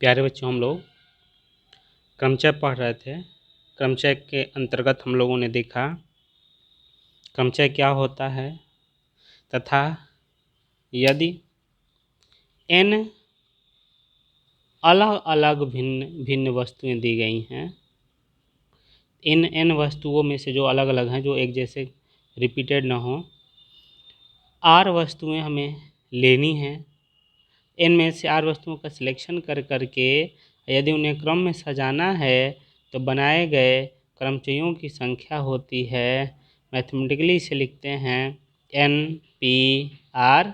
प्यारे बच्चों, हम लोग क्रमचय पढ़ रहे थे। क्रमचय के अंतर्गत हम लोगों ने देखा क्रमचय क्या होता है तथा यदि n अलग अलग भिन्न भिन्न वस्तुएं दी गई हैं, इन n वस्तुओं में से जो अलग अलग हैं, जो एक जैसे रिपीटेड ना हो, r वस्तुएं हमें लेनी हैं। n में से r वस्तुओं का सिलेक्शन कर करके यदि उन्हें क्रम में सजाना है तो बनाए गए क्रमचयों की संख्या होती है। मैथमेटिकली इसे लिखते हैं n/r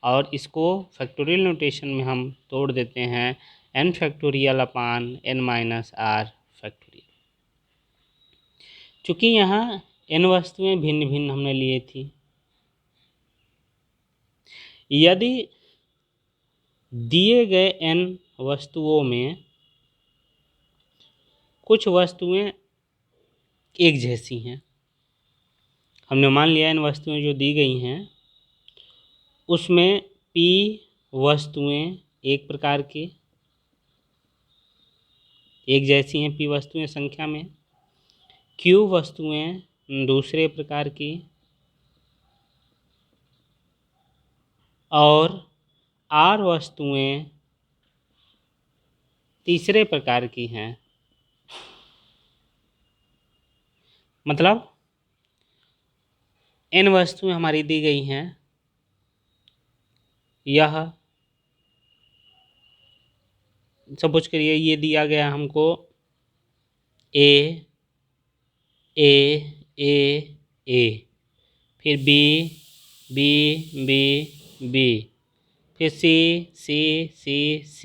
और इसको फैक्टोरियल नोटेशन में हम तोड़ देते हैं n फैक्टोरियल अपान n माइनस r फैक्टोरियल। चूँकि यहाँ n वस्तुएं भिन्न भिन्न हमने लिए थी, यदि दिए गए n वस्तुओं में कुछ वस्तुएं एक जैसी हैं, हमने मान लिया n वस्तुएं जो दी गई हैं उसमें p वस्तुएं एक प्रकार की एक जैसी हैं, p वस्तुएं संख्या में, q वस्तुएं दूसरे प्रकार की और r वस्तुएं तीसरे प्रकार की हैं। मतलब n वस्तुएं हमारी दी गई हैं, यह सपोज करिए ये दिया गया हमको a a a a, फिर b b b b, फिर c c c c,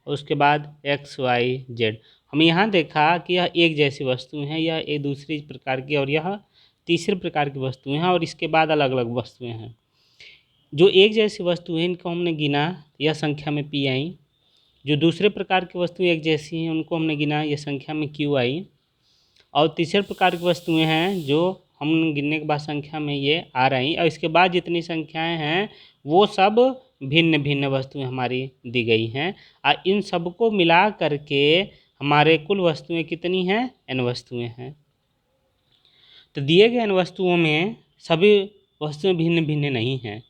उसके बाद x y z। हम यहाँ देखा कि यह एक जैसी वस्तुएं हैं, यह एक दूसरी प्रकार की और यह तीसरे प्रकार की वस्तुएं हैं और इसके बाद अलग अलग वस्तुएं हैं। जो एक जैसी वस्तु है इनको हमने गिना, यह संख्या में p आई। जो दूसरे प्रकार की वस्तुएं एक जैसी हैं उनको हमने गिना, यह संख्या में q आई। और तीसरे प्रकार की वस्तुएं हैं जो हम गिनने के बाद संख्या में ये r आई। और इसके बाद जितनी संख्याएं हैं वो सब भिन्न भिन्न वस्तुएं हमारी दी गई हैं और इन सबको मिला करके हमारे कुल वस्तुएं कितनी हैं? n वस्तुएं हैं। तो दिए गए n वस्तुओं में सभी वस्तुएं भिन्न भिन्न नहीं हैं।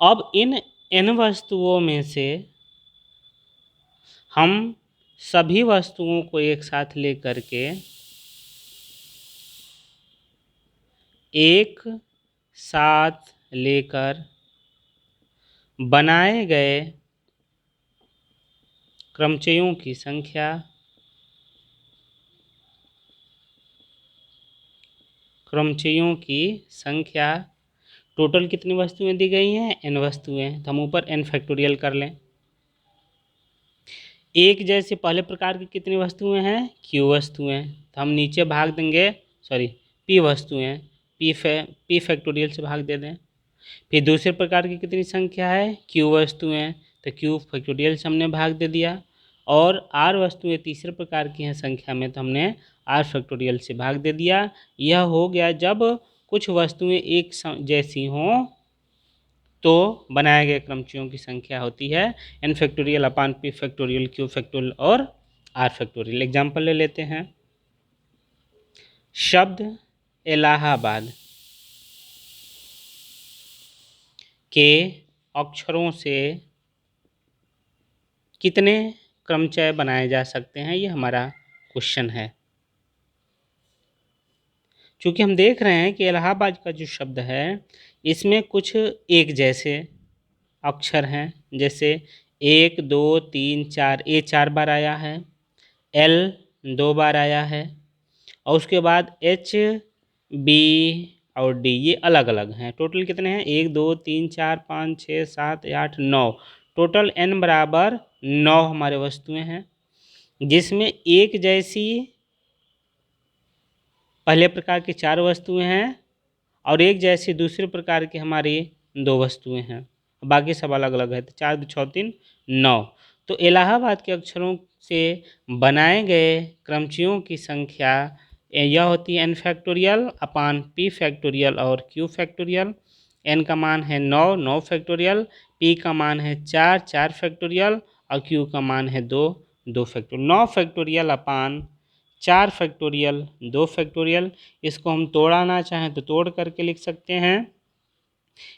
अब इन n वस्तुओं में से हम सभी वस्तुओं को एक साथ ले करके एक साथ लेकर बनाए गए क्रमचयों की संख्या टोटल कितनी वस्तुएं दी गई हैं? n वस्तुएं। तो हम ऊपर n फैक्टोरियल कर लें। एक जैसे पहले प्रकार की कितनी वस्तुएं हैं? q वस्तुएं। तो हम नीचे भाग देंगे, p वस्तुएं, p फैक्टोरियल से भाग दे दें। फिर दूसरे प्रकार की कितनी संख्या है? q वस्तुएं। तो q फैक्टोरियल से हमने भाग दे दिया। और r वस्तुएं तीसरे प्रकार की हैं संख्या में, तो हमने r फैक्टोरियल से भाग दे दिया। यह हो गया जब कुछ वस्तुएं एक जैसी हों तो बनाए गए क्रमचयों की संख्या होती है n फैक्टोरियल अपान p फैक्टोरियल, q फैक्टोरियल और r फैक्टोरियल। एग्जाम्पल ले लेते हैं। शब्द इलाहाबाद के अक्षरों से कितने क्रमचय बनाए जा सकते हैं, ये हमारा क्वेश्चन है। चूँकि हम देख रहे हैं कि इलाहाबाद का जो शब्द है इसमें कुछ एक जैसे अक्षर हैं, जैसे 1 2 3 4, ए 4 बार आया है, एल 2 बार आया है और उसके बाद एच बी और डी ये अलग अलग हैं। टोटल कितने हैं? 1 2 3 4 5 6 7 8 9, टोटल n बराबर 9 हमारे वस्तुएं हैं, जिसमें एक जैसी पहले प्रकार की 4 वस्तुएं हैं और एक जैसी दूसरे प्रकार की हमारी 2 वस्तुएं हैं, बाकी सब अलग अलग है। तो 4 2 6 3 9। तो इलाहाबाद के अक्षरों से बनाए गए क्रमचयों की संख्या यह होती है n फैक्टोरियल अपान p फैक्टोरियल और q फैक्टोरियल। n का मान है 9 फैक्टोरियल, p का मान है 4 फैक्टोरियल और क्यू का मान है 2, 2 फैक्टोरियल। 9 फैक्टोरियल अपान 4 फैक्टोरियल 2 फैक्टोरियल। इसको हम तोड़ाना चाहें तो तोड़ करके लिख सकते हैं।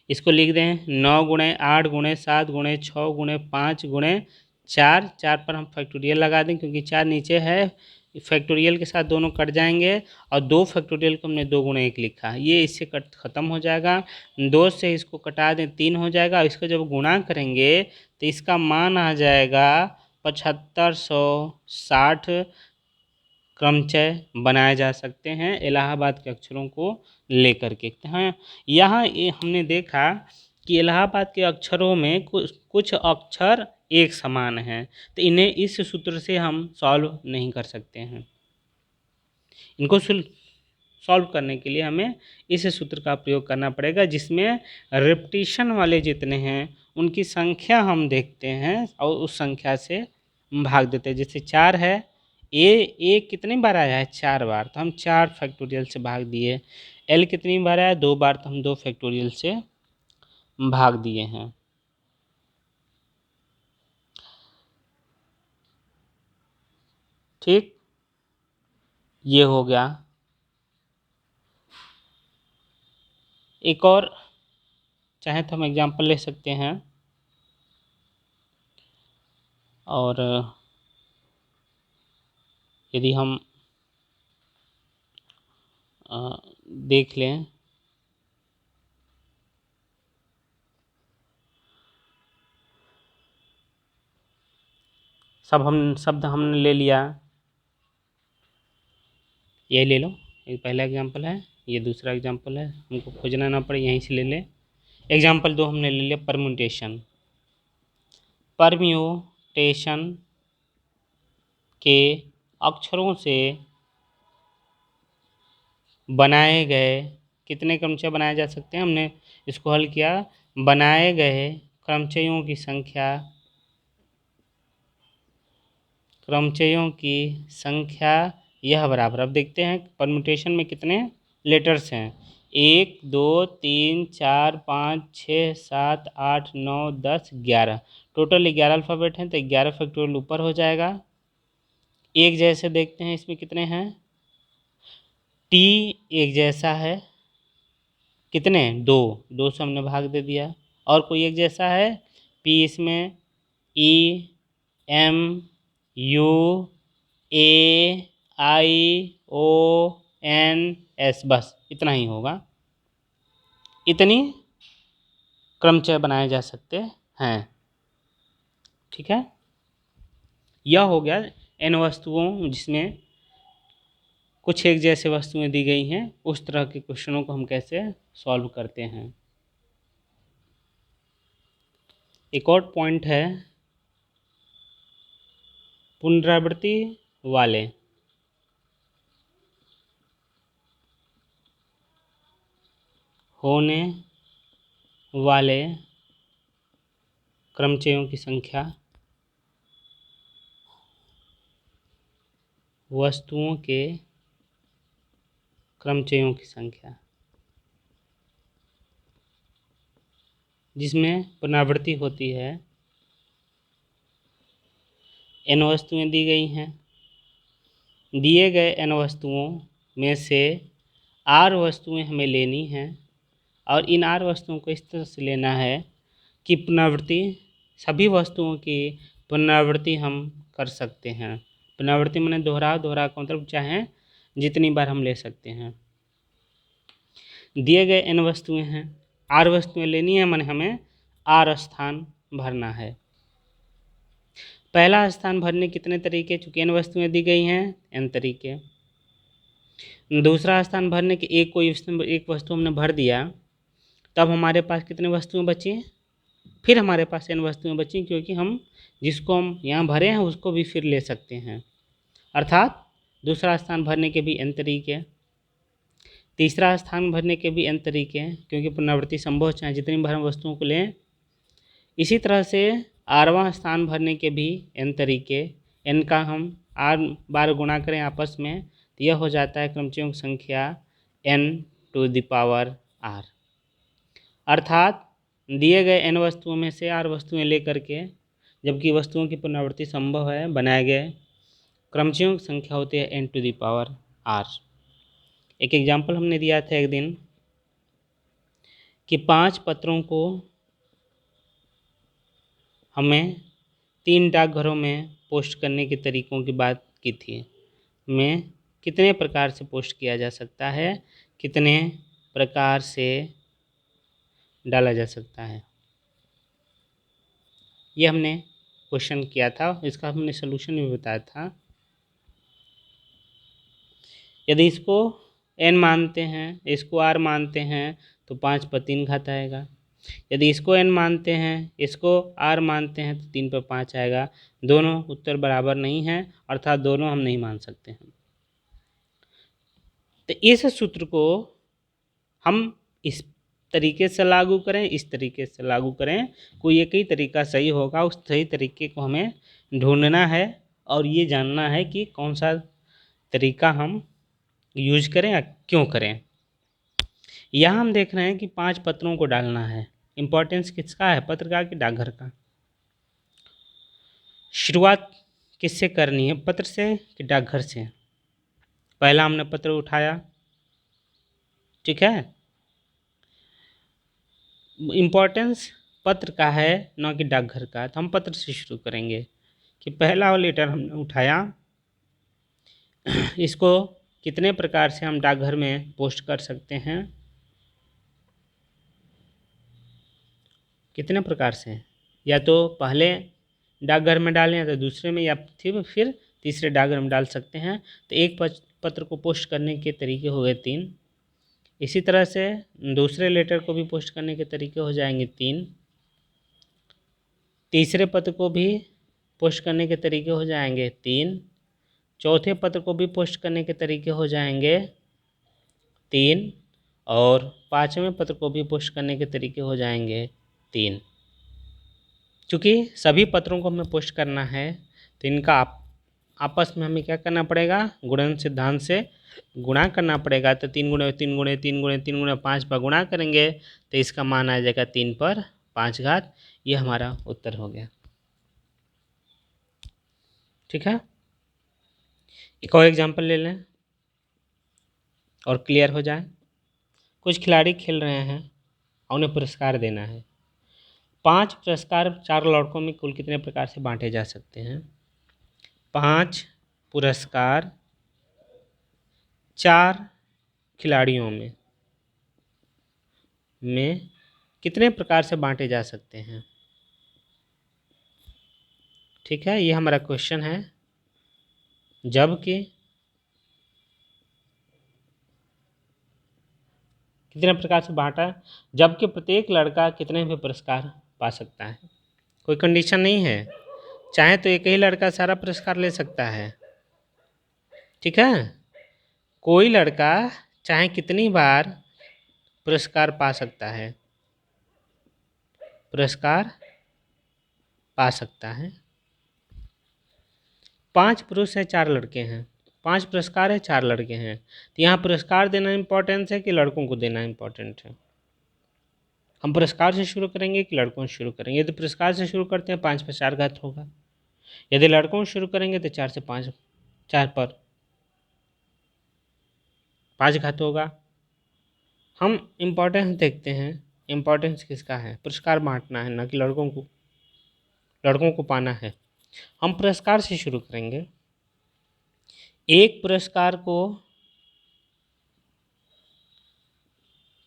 इसको लिख दें 9 गुणे 8 गुणे 7 गुणे 6 गुणे 5 गुणे 4। 4 पर हम फैक्टोरियल लगा दें क्योंकि 4 नीचे है, फैक्टोरियल के साथ दोनों कट जाएंगे। और 2 फैक्टोरियल को हमने 2 गुणे 1 लिखा, ये इससे कट ख़त्म हो जाएगा। 2 से इसको कटा दें 3 हो जाएगा। इसको जब गुणा करेंगे तो इसका मान आ जाएगा 7560 क्रमचय बनाए जा सकते हैं इलाहाबाद के अक्षरों को लेकर के। हाँ, यहाँ ये हमने देखा कि इलाहाबाद के अक्षरों में कुछ अक्षर एक समान हैं, तो इन्हें इस सूत्र से हम सॉल्व नहीं कर सकते हैं। इनको सॉल्व करने के लिए हमें इस सूत्र का प्रयोग करना पड़ेगा, जिसमें रिपीटिशन वाले जितने हैं उनकी संख्या हम देखते हैं और उस संख्या से भाग देते हैं। जैसे 4 है, ए कितनी बार आया है? 4 बार, तो हम 4 फैक्टोरियल से भाग दिए। एल कितनी बार आया? 2 बार, तो हम 2 फैक्टोरियल से भाग दिए हैं। ठीक, ये हो गया। एक और चाहे तो हम एग्जाम्पल ले सकते हैं और यदि हम देख लें शब्द हमने ले लिया, ये ले लो, ये पहला एग्जाम्पल है, ये दूसरा एग्जाम्पल है, हमको खोजना ना पड़े यहीं से ले ले। एग्जाम्पल 2 हमने ले लिया परम्यूटेशन। परम्यूटेशन के अक्षरों से बनाए गए कितने क्रमचय बनाए जा सकते हैं? हमने इसको हल किया, बनाए गए क्रमचयों की संख्या यह बराबर। अब देखते हैं परम्यूटेशन में कितने लेटर्स हैं। 1 2 3 4 5 6 7 8 9 10 11, टोटल 11 अल्फ़ाबेट हैं, तो 11 फैक्टोरियल ऊपर हो जाएगा। एक जैसे देखते हैं इसमें कितने हैं। टी एक जैसा है, कितने? 2, 2 से हमने भाग दे दिया। और कोई एक जैसा है? पी, इसमें E M U A I O N S, बस इतना ही होगा। इतनी क्रमचय बनाए जा सकते हैं। ठीक है, यह हो गया एन वस्तुओं जिसमें कुछ एक जैसे वस्तुएं दी गई हैं, उस तरह के क्वेश्चनों को हम कैसे सॉल्व करते हैं। एक और पॉइंट है पुनरावृत्ति वाले होने वाले क्रमचयों की संख्या वस्तुओं के क्रमचयों की संख्या, जिसमें पुनरावृत्ति होती है। n वस्तुएं दी गई हैं, दिए गए n वस्तुओं में से r वस्तुएं हमें लेनी हैं और इन r वस्तुओं को इस तरह से लेना है कि पुनरावृत्ति, सभी वस्तुओं की पुनरावृत्ति हम कर सकते हैं। पुनरावृत्ति माने दोहरा का मतलब चाहे जितनी बार हम ले सकते हैं। दिए गए n वस्तुएं हैं, r वस्तुएं लेनी है, माने हमें r स्थान भरना है। पहला स्थान भरने कितने तरीके, चूँकि n वस्तुएं दी गई हैं n तरीके। दूसरा स्थान भरने के एक वस्तु हमने भर दिया, तब हमारे पास कितने वस्तुएं बची? फिर हमारे पास n वस्तुएं बची, क्योंकि हम जिसको हम यहाँ भरे हैं उसको भी फिर ले सकते हैं। अर्थात दूसरा स्थान भरने के भी n तरीके, तीसरा स्थान भरने के भी n तरीके हैं, क्योंकि पुनरावृत्ति संभव चाहे जितनी बार हम वस्तुओं को लें। इसी तरह से आरवां स्थान भरने के भी n तरीके, n का हम r बार गुणा करें आपस में तो यह हो जाता है क्रमचयों की संख्या n⁻r। अर्थात दिए गए n वस्तुओं में से r वस्तुएं लेकर के जबकि वस्तुओं की पुनरावृत्ति संभव है बनाए गए क्रमचिह्नों की संख्या होती है n to the power r। एक एग्जाम्पल हमने दिया था एक दिन कि 5 पत्रों को हमें 3 डाकघरों में पोस्ट करने के तरीकों की बात की थी। में कितने प्रकार से पोस्ट किया जा सकता है, कितने प्रकार से डाला जा सकता है, ये हमने क्वेश्चन किया था। इसका हमने सलूशन भी बताया था। यदि इसको n मानते हैं, इसको r मानते हैं तो 5 पर 3 घात आएगा। यदि इसको n मानते हैं, इसको r मानते हैं तो 3 पर 5 आएगा। दोनों उत्तर बराबर नहीं हैं, अर्थात दोनों हम नहीं मान सकते हैं। तो इस सूत्र को हम इस तरीके से लागू करें, इस तरीके से लागू करें, कोई एक ही तरीका सही होगा। उस सही तरीके को हमें ढूंढना है और ये जानना है कि कौन सा तरीका हम यूज करें या क्यों करें। यहाँ हम देख रहे हैं कि 5 पत्रों को डालना है। इम्पोर्टेंस किसका है, पत्रकार कि डाकघर का। शुरुआत किससे करनी है, पत्र से कि डाकघर से। पहला हमने पत्र उठाया, ठीक है। इम्पोर्टेंस पत्र का है न कि डाकघर का, तो हम पत्र से शुरू करेंगे कि पहला लेटर हमने उठाया, इसको कितने प्रकार से हम डाकघर में पोस्ट कर सकते हैं, कितने प्रकार से, या तो पहले डाकघर में डालें या तो दूसरे में, या फिर तीसरे डाकघर में डाल सकते हैं। तो एक पत्र को पोस्ट करने के तरीके हो गए 3। इसी तरह से दूसरे लेटर को भी पोस्ट करने के तरीके हो जाएंगे 3। तीसरे पत्र को भी पोस्ट करने के तरीके हो जाएंगे 3। चौथे पत्र को भी पोस्ट करने के तरीके हो जाएंगे 3। और 5वें पत्र को भी पोस्ट करने के तरीके हो जाएंगे 3। चूँकि सभी पत्रों को हमें पोस्ट करना है तो इनका आपस में हमें क्या करना पड़ेगा, गुणन सिद्धांत से गुणा करना पड़ेगा। तो 3 गुणे 3 गुणे 3 गुणे 3 गुणे 5 पर गुणा करेंगे तो इसका मान आ जाएगा 3 पर 5 घात। ये हमारा उत्तर हो गया, ठीक है। एक और एग्जाम्पल ले लें और क्लियर हो जाए। कुछ खिलाड़ी खेल रहे हैं और उन्हें पुरस्कार देना है। 5 पुरस्कार 4 लड़कों में कुल कितने प्रकार से बांटे जा सकते हैं। 5 पुरस्कार 4 खिलाड़ियों में कितने प्रकार से बांटे जा सकते हैं, ठीक है। ये हमारा क्वेश्चन है। जबकि कितने प्रकार से बांटा, जबकि प्रत्येक लड़का कितने भी पुरस्कार पा सकता है। कोई कंडीशन नहीं है, चाहे तो एक ही लड़का सारा पुरस्कार ले सकता है, ठीक है। कोई लड़का चाहे कितनी बार पुरस्कार पा सकता है, पुरस्कार पा सकता है। 5 पुरुष हैं 4 लड़के हैं, 5 पुरस्कार है 4 लड़के हैं। तो यहाँ पुरस्कार देना इम्पोर्टेंट है कि लड़कों को देना इम्पोर्टेंट है। हम पुरस्कार से शुरू करेंगे कि लड़कों से शुरू करेंगे। यदि पुरस्कार से शुरू करते हैं 5 पर 4 घात होगा। यदि लड़कों से शुरू करेंगे तो 4 से 5 4 पर 5 घात होगा। हम इम्पोर्टेंस देखते हैं, इम्पोर्टेंस किसका है, पुरस्कार बांटना है ना कि लड़कों को पाना है। हम पुरस्कार से शुरू करेंगे। एक पुरस्कार को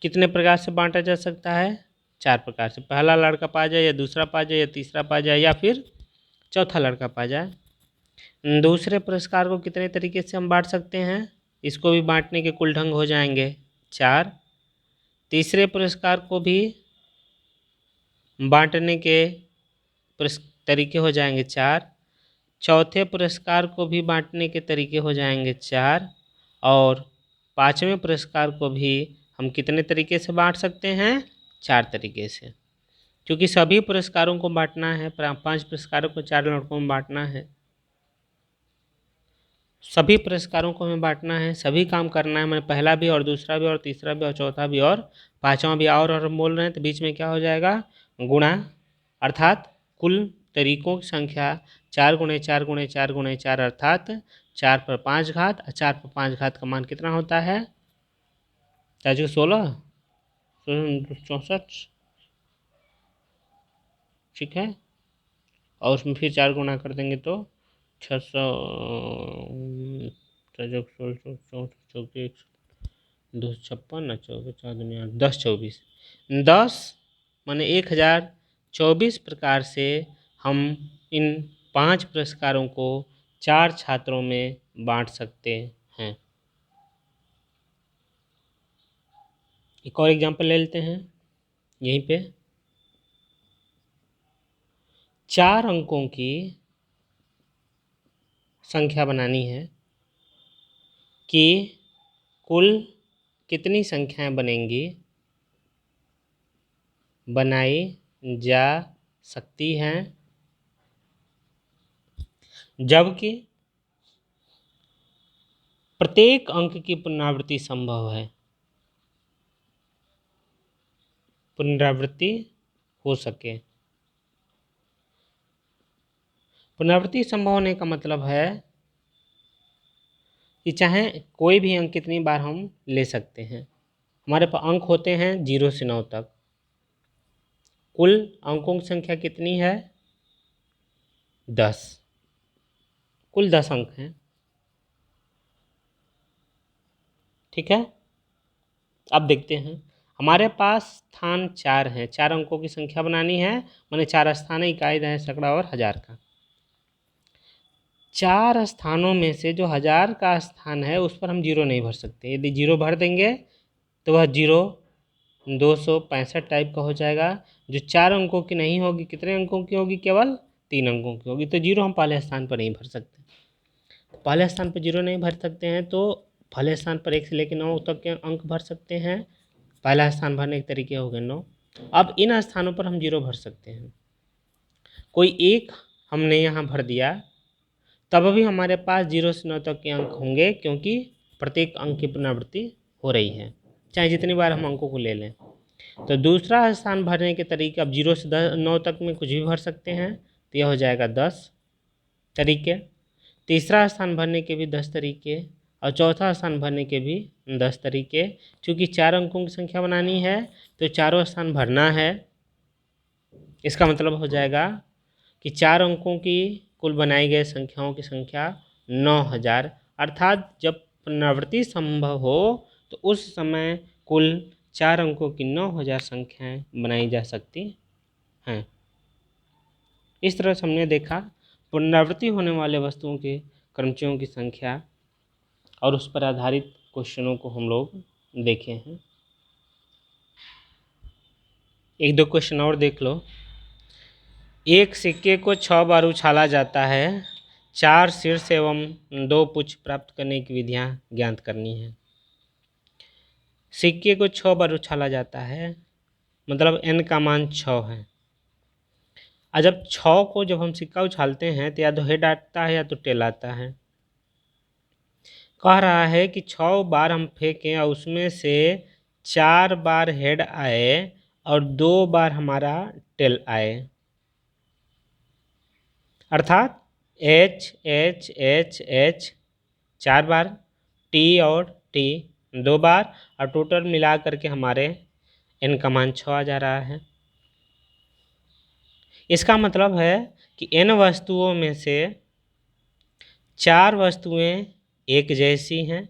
कितने प्रकार से बांटा जा सकता है, 4 प्रकार से। पहला लड़का पा जाए या दूसरा पा जाए या तीसरा पा जाए या फिर चौथा लड़का पा जाए। दूसरे पुरस्कार को कितने तरीके से हम बांट सकते हैं, इसको भी बांटने के कुल ढंग हो जाएंगे 4। तीसरे पुरस्कार को भी बांटने के तरीके हो जाएंगे 4। चौथे पुरस्कार को भी बांटने के तरीके हो जाएंगे 4। और 5वें पुरस्कार को भी हम कितने तरीके से बांट सकते हैं, 4 तरीके से। क्योंकि सभी पुरस्कारों को बांटना है, 5 पुरस्कारों को 4 लड़कों में बांटना है, सभी पुरस्कारों को हमें बांटना है, सभी काम करना है। मैंने पहला भी और दूसरा भी और तीसरा भी और चौथा भी और 5वां भी और हम बोल रहे हैं तो बीच में क्या हो जाएगा, गुणा, अर्थात कुल तरीकों की संख्या 4 गुणे 4 गुणे 4 गुणे 4 अर्थात 4 पर 5 घात, और 4 पर 5 घात का मान कितना होता है? 4 16 64, ठीक है। और उसमें फिर 4 गुना कर देंगे तो 600 256 और 24 10 24 10 माने 1024 प्रकार से हम इन 5 पुरस्कारों को 4 छात्रों में बांट सकते हैं। एक और एग्जांपल ले लेते हैं यहीं पे। 4 अंकों की संख्या बनानी है कि कुल कितनी संख्याएं बनाई जा सकती हैं, जबकि प्रत्येक अंक की पुनरावृत्ति संभव है। पुनरावृत्ति हो सके। पुनरावृत्ति संभव होने का मतलब है कि चाहे कोई भी अंक कितनी बार हम ले सकते हैं। हमारे पास अंक होते हैं 0 से 9 तक। कुल अंकों की संख्या कितनी है? 10। कुल 10 अंक हैं, ठीक है। अब देखते हैं, हमारे पास स्थान 4 हैं। 4 अंकों की संख्या बनानी है, माने 4 स्थान है, इकाई, दशमलव, सैकड़ा और हजार का। 4 स्थानों में से जो 1000 का स्थान है उस पर हम 0 नहीं भर सकते। यदि 0 भर देंगे तो वह 0 265 टाइप का हो जाएगा। जो 4 अंकों की नहीं होगी, कितने अंकों की होगी? केवल 3 अंकों की होगी। तो 0 हम पहले स्थान पर नहीं भर सकते। पहले स्थान पर 0 नहीं भर सकते हैं तो पहले स्थान पर 1 से लेकर 9 तक के अंक भर सकते हैं। पहला स्थान भरने के तरीके हो गए 9। अब इन स्थानों पर हम 0 भर सकते हैं। कोई एक हमने यहाँ भर दिया तब भी हमारे पास 0 से 9 तक के अंक होंगे, क्योंकि प्रत्येक अंक की पुनरावृत्ति हो रही है, चाहे जितनी बार हम अंकों को ले लें। तो दूसरा स्थान भरने के तरीके, अब 0 से 9 तक में कुछ भी भर सकते हैं, तो यह हो जाएगा 10 तरीके। तीसरा स्थान भरने के भी 10 तरीके, और चौथा स्थान भरने के भी 10 तरीके। क्योंकि 4 अंकों की संख्या बनानी है तो चारों स्थान भरना है। इसका मतलब हो जाएगा कि 4 अंकों की कुल बनाई गई संख्याओं की संख्या 9000, अर्थात जब पुनरावृत्ति संभव हो तो उस समय कुल 4 अंकों की 9000 संख्याएं बनाई जा सकती हैं। इस तरह से हमने देखा पुनरावृत्ति होने वाले वस्तुओं के क्रमचिह्नों की संख्या, और उस पर आधारित क्वेश्चनों को हम लोग देखे हैं। एक दो क्वेश्चन और देख लो। एक सिक्के को 6 बार उछाला जाता है, 4 शीर्ष एवं 2 पुच्छ प्राप्त करने की विधियां ज्ञात करनी है। सिक्के को 6 बार उछाला जाता है, मतलब n का मान 6 है। और जब 6 को जब हम सिक्का उछालते हैं तो या तो हेड आता है या तो टेल आता है। कह रहा है कि 6 बार हम फेंकें और उसमें से 4 बार हेड आए और 2 बार हमारा टेल आए, अर्थात H H H H 4 बार, T और T 2 बार, और टोटल मिला करके हमारे n का मान 6 आ जा रहा है। इसका मतलब है कि n वस्तुओं में से 4 वस्तुएं एक जैसी हैं,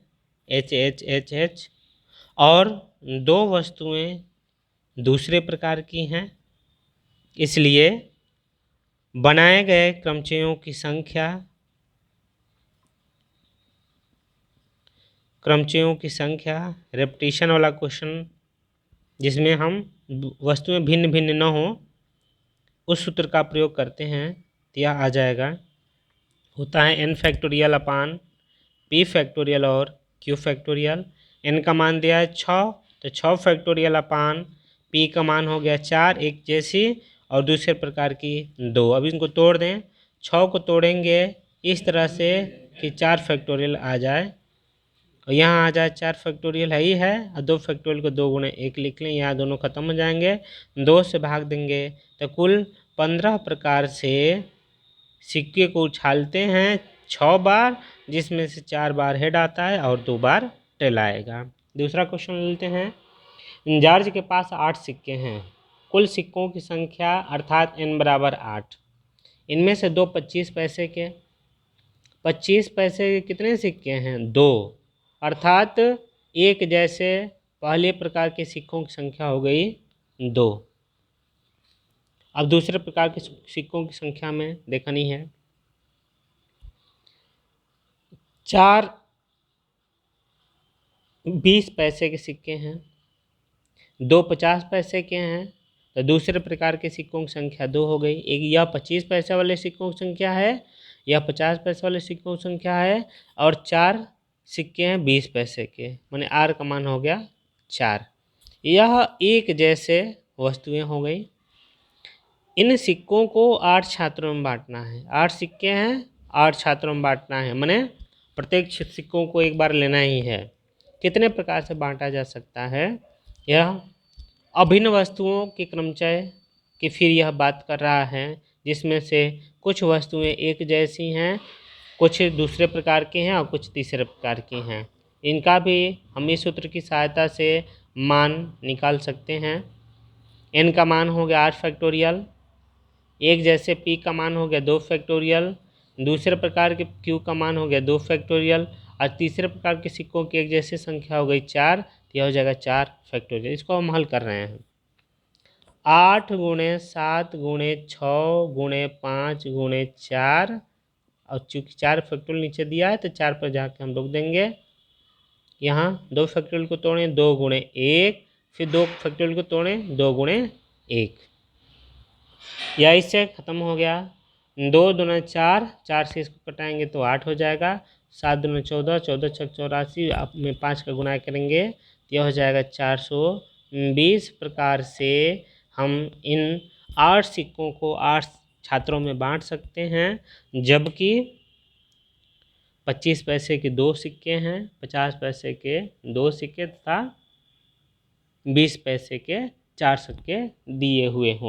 H H H H, और 2 वस्तुएं दूसरे प्रकार की हैं। इसलिए बनाए गए क्रमचिह्नों की संख्या रेपिटेशन वाला क्वेश्चन, जिसमें हम वस्तुएं भिन्न भिन्न न हो, उस सूत्र का प्रयोग करते हैं तो यह आ जाएगा, होता है n फैक्टोरियल अपान p फैक्टोरियल और q फैक्टोरियल। n का मान दिया है 6, तो 6 फैक्टोरियल अपान p का मान हो गया 4 एक जैसी और दूसरे प्रकार की 2। अब इनको तोड़ दें, 6 को तोड़ेंगे इस तरह से कि 4 फैक्टोरियल आ जाए, और यहाँ आ जाए 4 फैक्टोरियल है ही है, और 2 फैक्टोरियल को 2 गुणे 1 लिख लें, यहाँ दोनों खत्म हो जाएंगे। 2 से भाग देंगे तो कुल 15 प्रकार से सिक्के को उछालते हैं 6 बार, जिसमें से 4 बार हेड आता है और 2 बार टेल आएगा। दूसरा क्वेश्चन लेते हैं। जॉर्ज के पास 8 सिक्के हैं। कुल सिक्कों की संख्या अर्थात n बराबर 8। इनमें से 2 25 पैसे के 25 पैसे के कितने सिक्के हैं? 2, अर्थात एक जैसे पहले प्रकार के सिक्कों की संख्या हो गई 2। अब दूसरे प्रकार के सिक्कों की संख्या में देखनी है। 4 20 पैसे के सिक्के हैं, 2 50 पैसे के हैं, तो दूसरे प्रकार के सिक्कों की संख्या 2 हो गई। एक यह 25 पैसे वाले सिक्कों की संख्या है, यह 50 पैसे वाले सिक्कों की संख्या है, और 4 सिक्के हैं 20 पैसे के, माने आर का मान हो गया 4। यह एक जैसे वस्तुएं हो गई। इन सिक्कों को 8 छात्रों में बांटना है। 8 सिक्के हैं, 8 छात्रों में बांटना है, माने प्रत्येक सिक्कों को एक बार लेना ही है। कितने प्रकार से बांटा जा सकता है? यह अभिन्न वस्तुओं के क्रमचय की फिर यह बात कर रहा है, जिसमें से कुछ वस्तुएं एक जैसी हैं, कुछ दूसरे प्रकार के हैं और कुछ तीसरे प्रकार की हैं। इनका भी हम इस सूत्र की सहायता से मान निकाल सकते हैं। n का मान हो गया 8 फैक्टोरियल, एक जैसे p का मान हो गया 2 फैक्टोरियल, दूसरे प्रकार के q का मान हो गया 2 फैक्टोरियल, और तीसरे प्रकार के सिक्कों की एक जैसी संख्या हो गई 4, तो यह हो जाएगा 4 फैक्टोरियल। इसको हम हल कर रहे हैं। 8 × 7 × 6 × 5 × 4, और चूँकि 4 फैक्टोरियल नीचे दिया है तो 4 पर जाकर हम रोक देंगे। यहाँ 2 फैक्टोरियल को तोड़ें 2 × 1, फिर 2 फैक्टोरियल को तोड़ें 2 × 1, या इससे ख़त्म हो गया। 2 दूना 4, 4 से इसको कटाएंगे तो 8 हो जाएगा। 7 दूना 14, 14 छक 84, आप में 5 का गुणा करेंगे तो यह हो जाएगा 420 प्रकार से हम इन 8 सिक्कों को 8 छात्रों में बांट सकते हैं, जबकि 25 पैसे के 2 सिक्के हैं, 50 पैसे के 2 सिक्के तथा 20 पैसे के 4 सिक्के दिए हुए हों।